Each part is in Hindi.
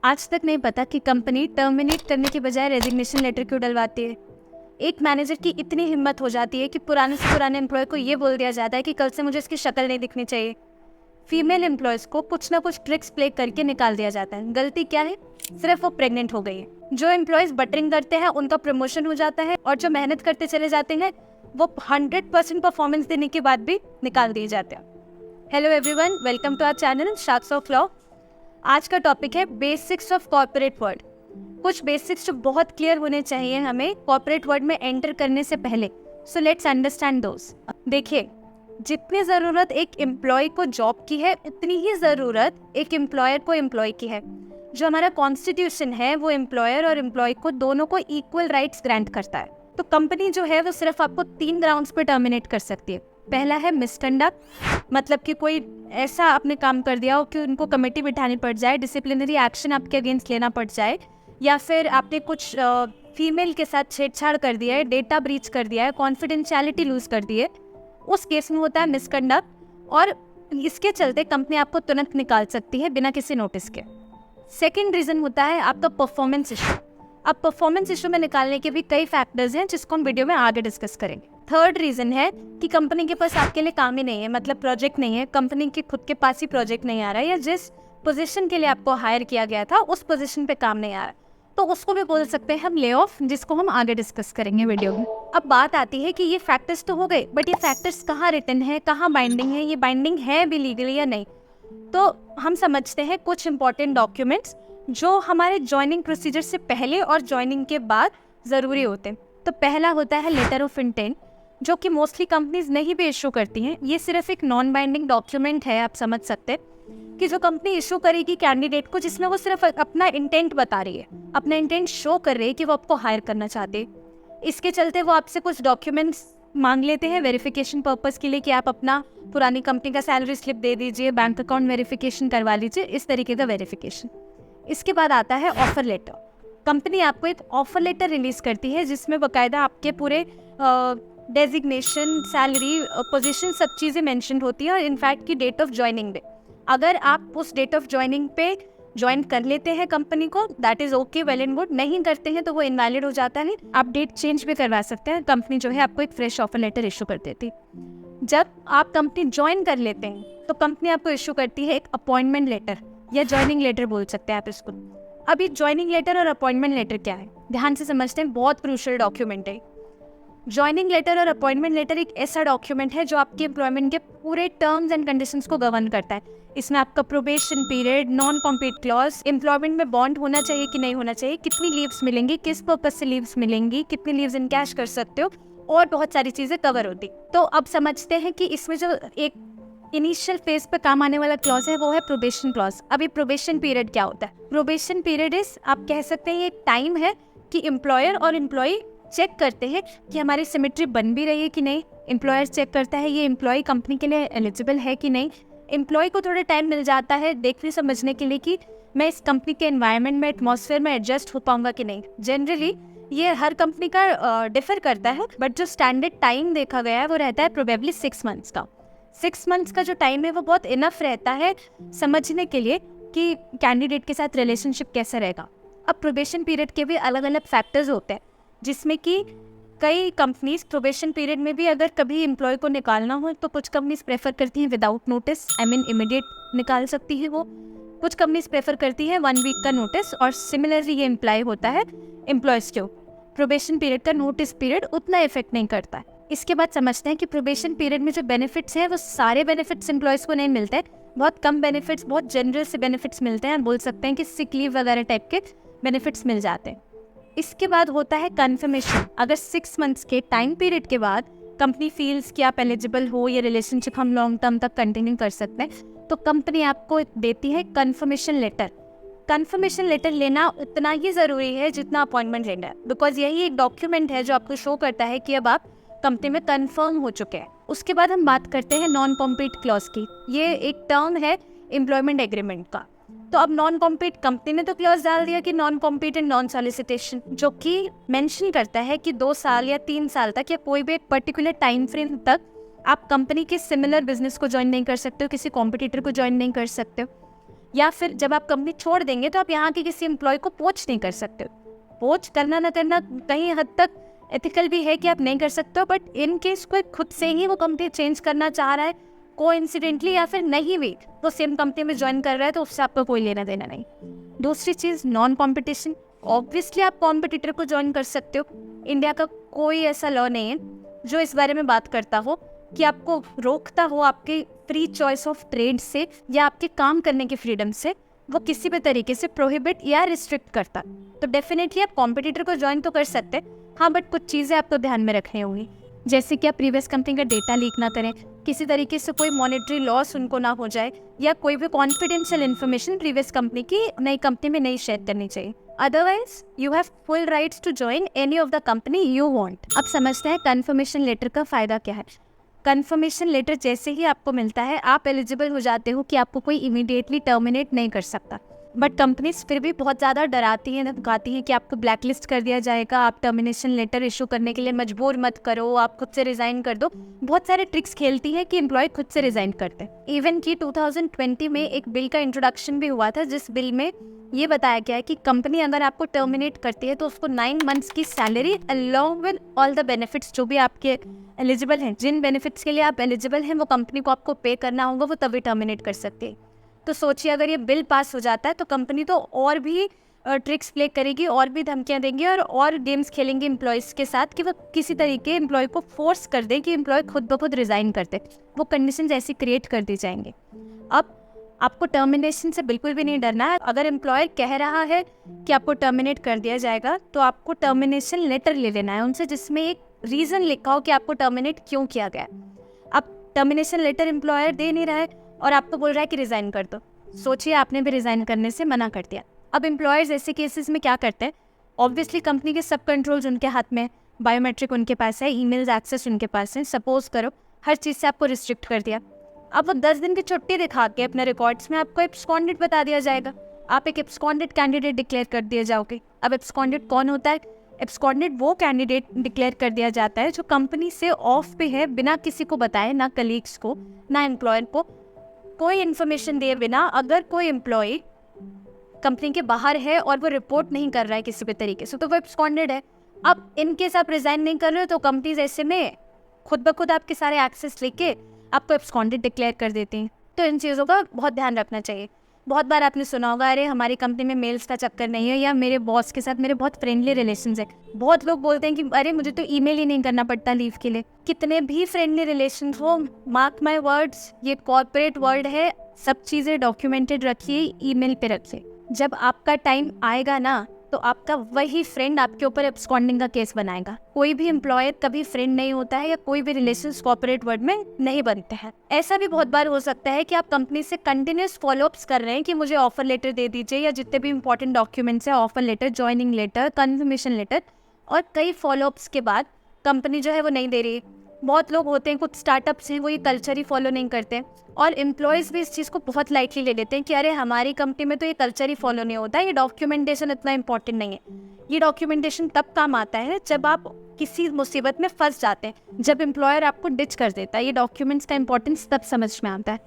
आज तक नहीं पता कि कंपनी टर्मिनेट करने के बजाय रेजिग्नेशन लेटर क्यों डलवाती है। एक मैनेजर की इतनी हिम्मत हो जाती है कि पुराने से पुराने एम्प्लॉय को ये बोल दिया जाता है कि कल से मुझे इसकी शक्ल नहीं दिखनी चाहिए। फीमेल एम्प्लॉयज़ को कुछ ना कुछ ट्रिक्स प्ले करके निकाल दिया जाता है। गलती क्या है? सिर्फ वो प्रेग्नेंट हो गई है। जो एम्प्लॉयज़ बटरिंग करते हैं उनका प्रमोशन हो जाता है, और जो मेहनत करते चले जाते हैं वो 100% परफॉर्मेंस देने के बाद भी निकाल दिए जाते हैं। Hello everyone, welcome to our channel sharks of law. आज का टॉपिक है बेसिक्स ऑफ कॉर्पोरेट वर्ल्ड। कुछ बेसिक्स जो बहुत क्लियर होने चाहिए हमें कॉर्पोरेट वर्ल्ड में एंटर करने से पहले। सो लेट्स अंडरस्टैंड दोस। देखिए, जितनी ज़रूरत एक एम्प्लॉय को जॉब की है उतनी ही ज़रूरत एक एम्प्लॉयर को एम्प्लॉय की है। जो हमारा कॉन्स्टिट्यूशन है वो एम्प्लॉयर और एम्प्लॉय को दोनों को इक्वल राइट्स ग्रांट करता है। तो कंपनी जो है वो सिर्फ आपको 3 ग्राउंड्स पे टर्मिनेट कर सकती है। पहला है मिसकंडक्ट, मतलब कि कोई ऐसा आपने काम कर दिया हो कि उनको कमेटी बिठानी पड़ जाए, डिसिप्लिनरी एक्शन आपके अगेंस्ट लेना पड़ जाए, या फिर आपने कुछ फीमेल के साथ छेड़छाड़ कर दिया है, डेटा ब्रीच कर दिया है, कॉन्फिडेंशियलिटी लूज कर दी है, उस केस में होता है मिसकंडक्ट। और इसके चलते कंपनी आपको तुरंत निकाल सकती है बिना किसी नोटिस के। सेकेंड रीज़न होता है आपका परफॉर्मेंस इशू। अब परफॉर्मेंस इशू में निकालने के भी कई फैक्टर्स हैं जिसको हम वीडियो में आगे डिस्कस करेंगे। थर्ड रीज़न है कि कंपनी के पास आपके लिए काम ही नहीं है, मतलब प्रोजेक्ट नहीं है, कंपनी के खुद के पास ही प्रोजेक्ट नहीं आ रहा है, या जिस पोजीशन के लिए आपको हायर किया गया था उस पोजीशन पे काम नहीं आ रहा, तो उसको भी बोल सकते हैं हम ले ऑफ, जिसको हम आगे डिस्कस करेंगे वीडियो में। अब बात आती है कि ये फैक्टर्स तो हो गए, बट ये फैक्टर्स कहाँ रिटन है, कहाँ बाइंडिंग है, ये बाइंडिंग है भी लीगली या नहीं। तो हम समझते हैं कुछ इंपॉर्टेंट डॉक्यूमेंट्स जो हमारे ज्वाइनिंग प्रोसीजर से पहले और ज्वाइनिंग के बाद ज़रूरी होते हैं। तो पहला होता है लेटर ऑफ इंटेंट, जो कि मोस्टली कंपनीज नहीं भी इशू करती हैं। ये सिर्फ एक नॉन बाइंडिंग डॉक्यूमेंट है, आप समझ सकते हैं कि जो कंपनी इशू करेगी कैंडिडेट को, जिसमें वो सिर्फ अपना इंटेंट बता रही है, अपना इंटेंट शो कर रही है कि वो आपको हायर करना चाहते हैं। इसके चलते वो आपसे कुछ डॉक्यूमेंट्स मांग लेते हैं वेरिफिकेशन पर्पस के लिए कि आप अपना पुरानी कंपनी का सैलरी स्लिप दे दीजिए, बैंक अकाउंट वेरिफिकेशन करवा लीजिए, इस तरीके का वेरिफिकेशन। इसके बाद आता है ऑफर लेटर। कंपनी आपको एक ऑफर लेटर रिलीज करती है जिसमें बाकायदा आपके पूरे डेजिग्नेशन, सैलरी, पोजीशन, सब चीज़ें मेंशन होती हैं, और इनफैक्ट की डेट ऑफ ज्वाइनिंग पे। अगर आप उस डेट ऑफ ज्वाइनिंग पे ज्वाइन कर लेते हैं कंपनी को, that is okay, well and good. नहीं करते हैं तो वो इनवैलिड हो जाता है। आप डेट चेंज भी करवा सकते हैं, कंपनी जो है आपको एक फ्रेश ऑफर लेटर इशू कर देती। जब आप कंपनी ज्वाइन कर लेते हैं तो कंपनी आपको इशू करती है एक अपॉइंटमेंट लेटर, या ज्वाइनिंग लेटर बोल सकते हैं आप इसको। अभी ज्वाइनिंग लेटर और अपॉइंटमेंट लेटर क्या है, ध्यान से समझते हैं, बहुत क्रूशियल डॉक्यूमेंट है। ज्वाइनिंग लेटर और अपॉइंटमेंट लेटर एक ऐसा डॉक्यूमेंट है जो आपके एम्प्लॉयमेंट के पूरे टर्म्स एंड कंडीशंस को गवर्न करता है। इसमें आपका probation period, non compete clause, employment में बॉन्ड होना चाहिए कि नहीं होना चाहिए, कितनी लीव्स मिलेंगी, किस पर्पज से लीव्स मिलेंगी, कितनी लीव्स इन कैश कर सकते हो, और बहुत सारी चीज़ें कवर होती। तो अब समझते हैं कि इसमें जो एक इनिशियल फेज पे काम आने वाला क्लॉज है वो है प्रोबेशन क्लॉज। अभी प्रोबेशन पीरियड क्या होता है? प्रोबेशन पीरियड इज, आप कह सकते हैं, ये टाइम है कि एम्प्लॉयर और एम्प्लॉय चेक करते हैं कि हमारी सिमेट्री बन भी रही है कि नहीं। एम्प्लॉयर चेक करता है ये एम्प्लॉय कंपनी के लिए एलिजिबल है कि नहीं। एम्प्लॉय को थोड़ा टाइम मिल जाता है देखने समझने के लिए कि मैं इस कंपनी के एनवायरनमेंट में, एटमॉस्फेयर में एडजस्ट हो पाऊंगा कि नहीं। जनरली ये हर कंपनी का डिफर करता है, बट जो स्टैंडर्ड टाइम देखा गया है वो रहता है प्रोबेबली 6 मंथ्स का। 6 मंथ्स का जो टाइम है वो बहुत इनफ रहता है समझने के लिए कि कैंडिडेट के साथ रिलेशनशिप कैसा रहेगा। अब प्रोबेशन पीरियड के भी अलग अलग फैक्टर्स होते हैं, जिसमें कि कई कंपनीज प्रोबेशन पीरियड में भी अगर कभी एम्प्लॉय को निकालना हो तो कुछ कंपनीज प्रेफर करती हैं without notice, I mean immediate निकाल सकती है वो। कुछ कंपनीज प्रेफर करती है 1 वीक का नोटिस, और सिमिलरली ये इम्प्लाई होता है एम्प्लॉयज़ को। प्रोबेशन पीरियड का नोटिस पीरियड उतना इफेक्ट नहीं करता है। इसके बाद समझते हैं कि प्रोबेशन पीरियड में जो बेनिफिट्स हैं वो सारे बेनिफिट्स एम्प्लॉयज़ को नहीं मिलते हैं। बहुत कम बेनिफिट्स, बहुत जनरल से बेनिफिट्स मिलते हैं, बोल सकते हैं कि सिक लीव वगैरह टाइप के बेनिफिट्स मिल जाते हैं। इसके बाद होता है कन्फर्मेशन। अगर 6 मंथ्स के टाइम पीरियड के बाद कंपनी फील्स कि आप एलिजिबल हो, ये रिलेशनशिप हम लॉन्ग टर्म तक कंटिन्यू कर सकते हैं, तो कंपनी आपको देती है कन्फर्मेशन लेटर। कन्फर्मेशन लेटर लेना उतना ही ज़रूरी है जितना अपॉइंटमेंट लेना है, बिकॉज यही एक डॉक्यूमेंट है जो आपको शो करता है कि अब आप कंपनी में कंफर्म हो चुके हैं। उसके बाद हम बात करते हैं नॉन कॉम्पीट क्लॉज की। ये एक टर्म है एम्प्लॉयमेंट एग्रीमेंट का। तो अब नॉन कॉम्पीट, कंपनी ने तो क्लॉज डाल दिया कि non compete and non solicitation, जो कि मेंशन करता है कि 2 साल या 3 साल तक या कोई भी एक पर्टिकुलर टाइम फ्रेम तक आप कंपनी के सिमिलर बिजनेस को ज्वाइन नहीं कर सकते हो, किसी कॉम्पिटिटर को ज्वाइन नहीं कर सकते हो। या फिर जब आप कंपनी छोड़ देंगे तो आप यहाँ के किसी एम्प्लॉय को पोच नहीं कर सकते। पोच करना ना करना कहीं हद तक एथिकल भी है कि आप नहीं कर सकते हो, बट इन केस कोई खुद से ही वो कंपनी चेंज करना चाह रहा है कोइंसिडेंटली या फिर नहीं भी तो सेम कंपनी में ज्वाइन कर रहा है, तो उससे आपका कोई लेना देना नहीं। दूसरी चीज़ नॉन कॉम्पिटिशन। ऑब्वियसली आप कॉम्पिटिटर को ज्वाइन कर सकते हो। इंडिया का कोई ऐसा लॉ नहीं है जो इस बारे में बात करता हो कि आपको रोकता हो आपके फ्री चॉइस ऑफ ट्रेड से या आपके काम करने की फ्रीडम से, वो किसी भी तरीके से प्रोहिबिट या रिस्ट्रिक्ट करता। तो डेफिनेटली आप कॉम्पिटिटर को ज्वाइन तो कर सकते हैं, हाँ, बट कुछ चीज़ें आपको ध्यान में रखनी होंगी, जैसे कि आप प्रीवियस कंपनी का डेटा लीक ना करें, किसी तरीके से कोई मॉनेटरी लॉस उनको ना हो जाए, या कोई भी कॉन्फिडेंशियल इन्फॉर्मेशन प्रीवियस कंपनी की नई कंपनी में नहीं शेयर करनी चाहिए। Otherwise you have full rights to join any of the company you want. अब समझते हैं कन्फर्मेशन लेटर का फ़ायदा क्या है। कन्फर्मेशन लेटर जैसे ही आपको मिलता है आप एलिजिबल हो जाते हो कि आपको कोई इमीडिएटली टर्मिनेट नहीं कर सकता। बट कंपनीज फिर भी बहुत ज़्यादा डराती हैं, धमकाती हैं कि आपको ब्लैक लिस्ट कर दिया जाएगा, आप टर्मिनेशन लेटर इशू करने के लिए मजबूर मत करो, आप खुद से रिज़ाइन कर दो। बहुत सारे ट्रिक्स खेलती हैं कि एम्प्लॉय खुद से रिज़ाइन करते हैं। इवन कि 2020 में एक बिल का इंट्रोडक्शन भी हुआ था जिस बिल में ये बताया गया है कि कंपनी अगर आपको टर्मिनेट करती है तो उसको 9 मंथ्स की salary along with all the benefits जो भी आपके एलिजिबल हैं, जिन बेनिफिट्स के लिए आप एलिजिबल हैं वो कंपनी को आपको पे करना होगा, वो तभी टर्मिनेट कर सकती है। तो सोचिए अगर ये बिल पास हो जाता है तो कंपनी तो और भी ट्रिक्स प्ले करेगी, और भी धमकियां देंगी और गेम्स खेलेंगे एम्प्लॉयज़ के साथ कि वो किसी तरीके एम्प्लॉय को फोर्स कर दे कि एम्प्लॉय खुद ब खुद रिज़ाइन कर दे। वो कंडीशंस ऐसी क्रिएट कर दी जाएंगे। अब आपको टर्मिनेशन से बिल्कुल भी नहीं डरना है। अगर एम्प्लॉयर कह रहा है कि आपको टर्मिनेट कर दिया जाएगा तो आपको टर्मिनेशन लेटर ले लेना है उनसे, जिसमें एक रीज़न लिखा हो कि आपको टर्मिनेट क्यों किया गया। अब टर्मिनेशन लेटर एम्प्लॉयर दे नहीं रहा है और आपको बोल रहा है कि रिज़ाइन कर दो। सोचिए आपने भी रिज़ाइन करने से मना कर दिया। अब एम्प्लॉयर्स ऐसे केसेस में क्या करते हैं, ऑब्वियसली कंपनी के सब कंट्रोल्स उनके हाथ में, बायोमेट्रिक उनके पास है, ईमेल्स एक्सेस उनके पास है। सपोज करो हर चीज़ से आपको रिस्ट्रिक्ट कर दिया, अब वो 10 दिन की छुट्टी दिखा के अपने रिकॉर्ड्स में आपको एब्सकॉन्डेड बता दिया जाएगा। आप एक एब्सकॉन्डेड कैंडिडेट डिक्लेयर कर दिए जाओगे। अब एब्सकॉन्डेड कौन होता है? एब्सकॉन्डेड वो कैंडिडेट डिक्लेयर कर दिया जाता है जो कंपनी से ऑफ पे है, बिना किसी को बताए, ना कलीग्स को ना एम्प्लॉयर को, कोई इन्फॉर्मेशन दिए बिना। अगर कोई एम्प्लॉय कंपनी के बाहर है और वो रिपोर्ट नहीं कर रहा है किसी भी तरीके से तो वो एब्सकॉन्डेड है। अब इनकेस आप रिजाइन नहीं कर रहे हो तो कंपनीज ऐसे में खुद ब खुद आपके सारे एक्सेस लेके आपको एब्सकॉन्डेड डिक्लेयर कर देती हैं। तो इन चीज़ों का बहुत ध्यान रखना चाहिए। बहुत बार आपने सुना होगा, अरे हमारी कंपनी में मेल्स का चक्कर नहीं है, या मेरे बॉस के साथ मेरे बहुत फ्रेंडली रिलेशंस है। बहुत लोग बोलते हैं कि अरे मुझे तो ईमेल ही नहीं करना पड़ता लीव के लिए। कितने भी फ्रेंडली रिलेशंस हो, मार्क माय वर्ड्स, ये कॉर्पोरेट वर्ल्ड है, सब चीज़ें डॉक्यूमेंटेड रखिए, ईमेल पे रखिए। जब आपका टाइम आएगा ना तो आपका वही फ्रेंड आपके ऊपर एब्सकॉन्डिंग का केस बनाएगा। कोई भी एम्प्लॉयर कभी फ्रेंड नहीं होता है, या कोई भी रिलेशंस कॉर्पोरेट वर्ल्ड में नहीं बनते हैं। ऐसा भी बहुत बार हो सकता है कि आप कंपनी से कंटिन्यूस फॉलोअप्स कर रहे हैं कि मुझे ऑफर लेटर दे दीजिए, या जितने भी इंपॉर्टेंट डॉक्यूमेंट्स है, offer letter, joining letter, confirmation letter, और कई फॉलोअप्स के बाद कंपनी जो है वो नहीं दे रही है। बहुत लोग होते हैं, कुछ स्टार्टअप्स हैं, वो ये कल्चर ही फॉलो नहीं करते, और एम्प्लॉयज़ भी इस चीज़ को बहुत लाइटली ले लेते हैं कि अरे हमारी कंपनी में तो ये कल्चर ही फॉलो नहीं होता, ये डॉक्यूमेंटेशन इतना इंपॉर्टेंट नहीं है। ये डॉक्यूमेंटेशन तब काम आता है जब आप किसी मुसीबत में फंस जाते हैं, जब एम्प्लॉयर आपको डिच कर देता है। ये डॉक्यूमेंट्स का इंपॉर्टेंस तब समझ में आता है।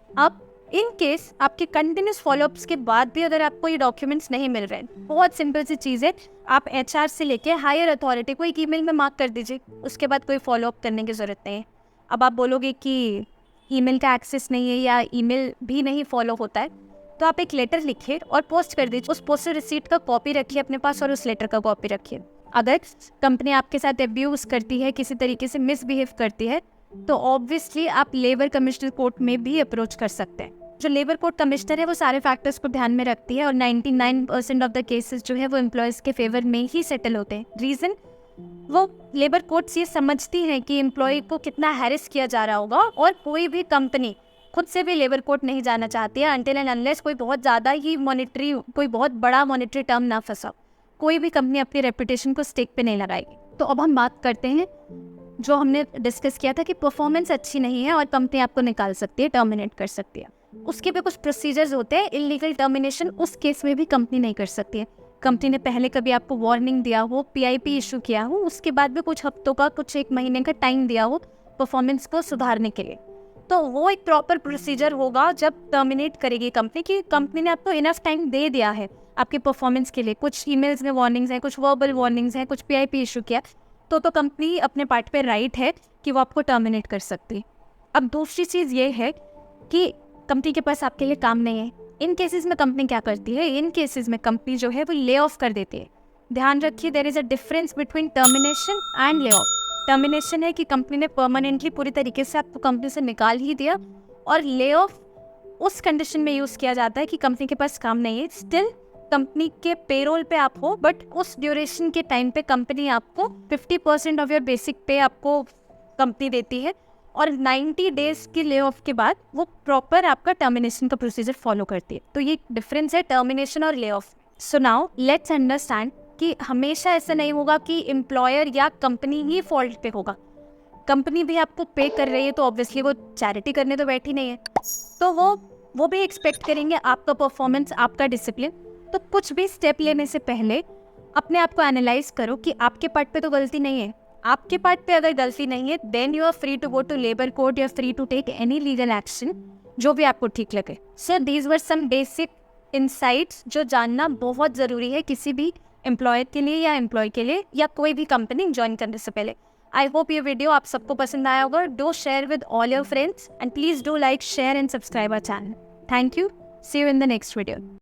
अब इन केस आपके कंटिन्यूस फॉलोअप्स के बाद भी अगर आपको ये डॉक्यूमेंट्स नहीं मिल रहे हैं, बहुत सिंपल सी चीज़ है, आप एचआर से लेके हायर अथॉरिटी को एक ईमेल में मार्क कर दीजिए, उसके बाद कोई फॉलोअप करने की ज़रूरत नहीं है। अब आप बोलोगे कि ईमेल का एक्सेस नहीं है या ईमेल भी नहीं फॉलो होता है, तो आप एक लेटर लिखिए और पोस्ट कर दीजिए। उस पोस्टर रिसीट का कॉपी रखिए अपने पास और उस लेटर का कॉपी रखिए। अगर कंपनी आपके साथ एब्यूज़ करती है, किसी तरीके से मिसबिहेव करती है, तो ऑब्वियसली आप लेबर कमिश्नर कोर्ट में भी अप्रोच कर सकते हैं। जो लेबर कोर्ट कमिश्नर है वो सारे फैक्टर्स को ध्यान में रखती है, और 99% ऑफ द केसेस जो है वो एम्प्लॉयज़ के फेवर में ही सेटल होते हैं। रीज़न, वो लेबर कोर्ट्स ये समझती हैं कि एम्प्लॉय को कितना हैरेस किया जा रहा होगा, और कोई भी कंपनी खुद से भी लेबर कोर्ट नहीं जाना चाहती है अनटिल एंड अनलेस कोई बहुत ज़्यादा ही मॉनिटरी, कोई बहुत बड़ा मॉनिटरी टर्म ना फंसा। कोई भी कंपनी अपनी रेपुटेशन को स्टेक पे नहीं लगाएगी। तो अब हम बात करते हैं जो हमने डिस्कस किया था कि परफॉर्मेंस अच्छी नहीं है और कंपनी आपको निकाल सकती है, टर्मिनेट कर सकती है। उसके भी कुछ प्रोसीजर्स होते हैं। इलीगल टर्मिनेशन उस केस में भी कंपनी नहीं कर सकती है। कंपनी ने पहले कभी आपको वार्निंग दिया हो, पीआईपी इशू किया हो, उसके बाद भी कुछ हफ्तों का, कुछ एक महीने का टाइम दिया हो परफॉर्मेंस को सुधारने के लिए, तो वो एक प्रॉपर प्रोसीजर होगा जब टर्मिनेट करेगी कंपनी, कि कंपनी ने आपको इनफ टाइम दे दिया है आपके परफॉर्मेंस के लिए, कुछ ईमेल्स में वार्निंग्स हैं, कुछ वर्बल वार्निंग्स हैं, कुछ पीआईपी इशू किया, तो कंपनी अपने पार्ट पे राइट है कि वो आपको टर्मिनेट कर सकती है। अब दूसरी चीज़ ये है कि कंपनी के पास आपके लिए काम नहीं है। इन केसेस में कंपनी क्या करती है, इन केसेस में कंपनी जो है वो ले ऑफ कर देती है। ध्यान रखिए, there is a difference between termination and layoff. Termination है कि कंपनी ने परमानेंटली पूरी तरीके से आपको कंपनी से निकाल ही दिया, और ले ऑफ उस कंडीशन में यूज़ किया जाता है कि कंपनी के पास काम नहीं है, स्टिल कंपनी के पेरोल पे आप हो, बट उस ड्यूरेशन के टाइम पे कंपनी आपको 50% ऑफ योर बेसिक पे आपको कंपनी देती है, और 90 डेज की ले ऑफ के बाद वो प्रॉपर आपका टर्मिनेशन का प्रोसीजर फॉलो करती है। तो ये डिफरेंस है टर्मिनेशन और lay off. So now let's understand कि हमेशा ऐसा नहीं होगा कि एम्प्लॉयर या कंपनी ही फॉल्ट पे होगा। कंपनी भी आपको पे कर रही है तो ऑब्वियसली वो चैरिटी करने तो बैठी नहीं है, तो वो भी एक्सपेक्ट करेंगे आपका परफॉर्मेंस, आपका डिसिप्लिन। तो कुछ भी स्टेप लेने से पहले अपने आप को एनालाइज करो कि आपके पार्ट पे तो गलती नहीं है। आपके पार्ट पे अगर गलती नहीं है, then you are free to go to labour court, you are free to take any legal action, जो भी आपको ठीक लगे। So these were some basic insights जो जानना बहुत ज़रूरी है किसी भी एम्प्लॉयर के लिए या एम्प्लॉय के लिए, या कोई भी कंपनी ज्वाइन करने से पहले। आई होप ये वीडियो आप सबको पसंद आया होगा। Do share with all your friends and please do like, share and subscribe our channel. Thank you, see you in the next video.